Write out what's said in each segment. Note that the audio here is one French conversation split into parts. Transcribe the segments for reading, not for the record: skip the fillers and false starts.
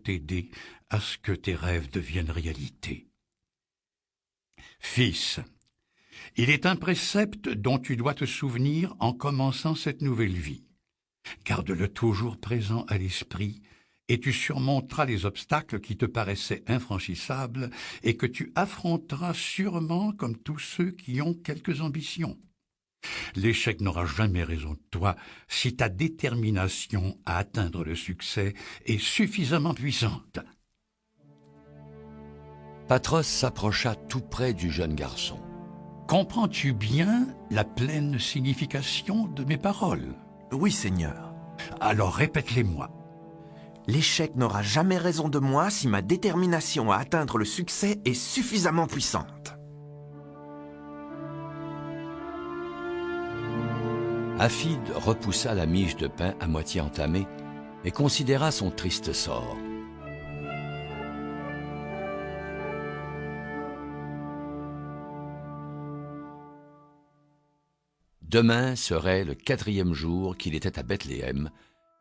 t'aider à ce que tes rêves deviennent réalité. Fils, il est un précepte dont tu dois te souvenir en commençant cette nouvelle vie. Garde-le toujours présent à l'esprit, et tu surmonteras les obstacles qui te paraissaient infranchissables et que tu affronteras sûrement comme tous ceux qui ont quelques ambitions. L'échec n'aura jamais raison de toi si ta détermination à atteindre le succès est suffisamment puissante. Patros s'approcha tout près du jeune garçon. Comprends-tu bien la pleine signification de mes paroles? Oui, Seigneur. Alors répète-les-moi. L'échec n'aura jamais raison de moi si ma détermination à atteindre le succès est suffisamment puissante. Afid repoussa la miche de pain à moitié entamée et considéra son triste sort. Demain serait le 4e jour qu'il était à Bethléem,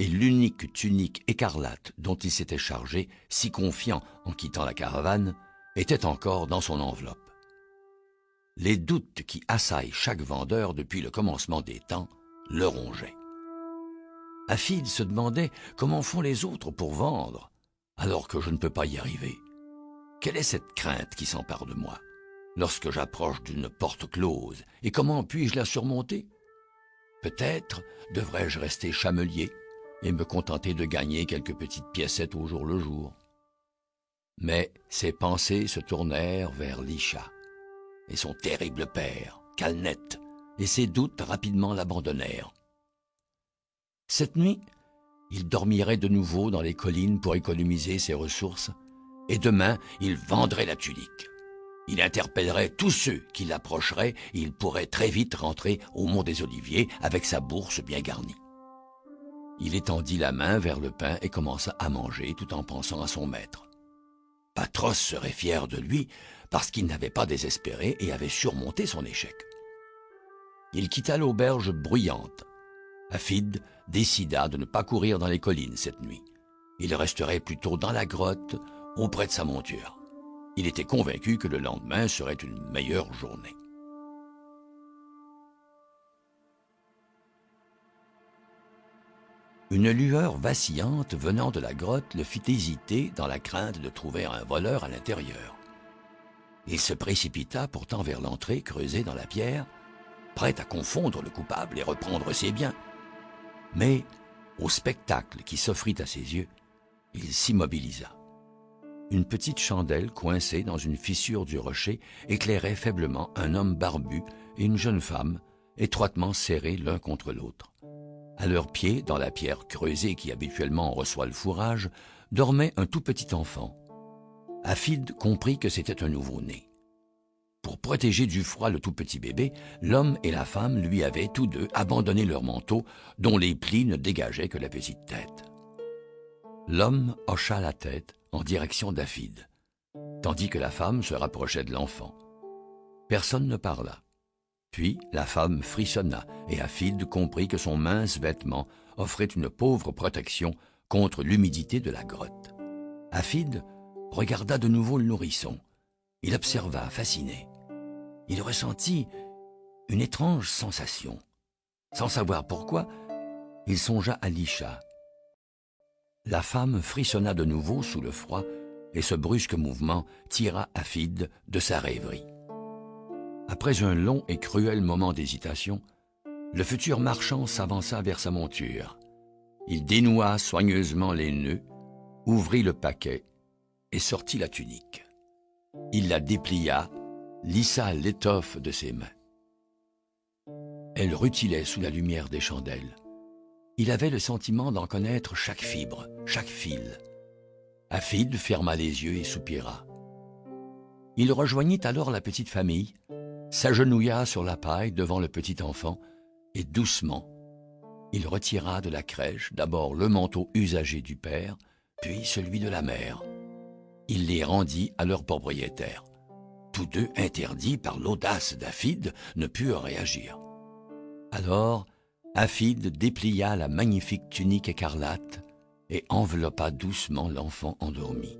et l'unique tunique écarlate dont il s'était chargé, si confiant en quittant la caravane, était encore dans son enveloppe. Les doutes qui assaillent chaque vendeur depuis le commencement des temps le rongeaient. Afid se demandait comment font les autres pour vendre, alors que je ne peux pas y arriver. Quelle est cette crainte qui s'empare de moi lorsque j'approche d'une porte close, et comment puis-je la surmonter? Peut-être devrais-je rester chamelier et me contenter de gagner quelques petites piécettes au jour le jour. Mais ses pensées se tournèrent vers Lisha et son terrible père, Calnet, et ses doutes rapidement l'abandonnèrent. Cette nuit, il dormirait de nouveau dans les collines pour économiser ses ressources, et demain, il vendrait la tunique. Il interpellerait tous ceux qui l'approcheraient et il pourrait très vite rentrer au Mont des Oliviers avec sa bourse bien garnie. Il étendit la main vers le pain et commença à manger tout en pensant à son maître. Patros serait fier de lui parce qu'il n'avait pas désespéré et avait surmonté son échec. Il quitta l'auberge bruyante. Afid décida de ne pas courir dans les collines cette nuit. Il resterait plutôt dans la grotte auprès de sa monture. Il était convaincu que le lendemain serait une meilleure journée. Une lueur vacillante venant de la grotte le fit hésiter dans la crainte de trouver un voleur à l'intérieur. Il se précipita pourtant vers l'entrée creusée dans la pierre, prêt à confondre le coupable et reprendre ses biens. Mais, au spectacle qui s'offrit à ses yeux, il s'immobilisa. Une petite chandelle coincée dans une fissure du rocher éclairait faiblement un homme barbu et une jeune femme, étroitement serrés l'un contre l'autre. À leurs pieds, dans la pierre creusée qui habituellement reçoit le fourrage, dormait un tout petit enfant. Afid comprit que c'était un nouveau-né. Pour protéger du froid le tout petit bébé, l'homme et la femme lui avaient tous deux abandonné leur manteau, dont les plis ne dégageaient que la petite tête. L'homme hocha la tête en direction d'Afid, tandis que la femme se rapprochait de l'enfant. Personne ne parla. Puis la femme frissonna et Afid comprit que son mince vêtement offrait une pauvre protection contre l'humidité de la grotte. Afid regarda de nouveau le nourrisson. Il observa, fasciné. Il ressentit une étrange sensation. Sans savoir pourquoi, il songea à Lisha. La femme frissonna de nouveau sous le froid et ce brusque mouvement tira Afid de sa rêverie. Après un long et cruel moment d'hésitation, le futur marchand s'avança vers sa monture. Il dénoua soigneusement les nœuds, ouvrit le paquet et sortit la tunique. Il la déplia, lissa l'étoffe de ses mains. Elle rutilait sous la lumière des chandelles. Il avait le sentiment d'en connaître chaque fibre, chaque fil. Afid ferma les yeux et soupira. Il rejoignit alors la petite famille, s'agenouilla sur la paille devant le petit enfant et doucement, il retira de la crèche d'abord le manteau usagé du père, puis celui de la mère. Il les rendit à leur propriétaire. Tous deux, interdits par l'audace d'Afid, ne purent réagir. Alors, Afid déplia la magnifique tunique écarlate et enveloppa doucement l'enfant endormi.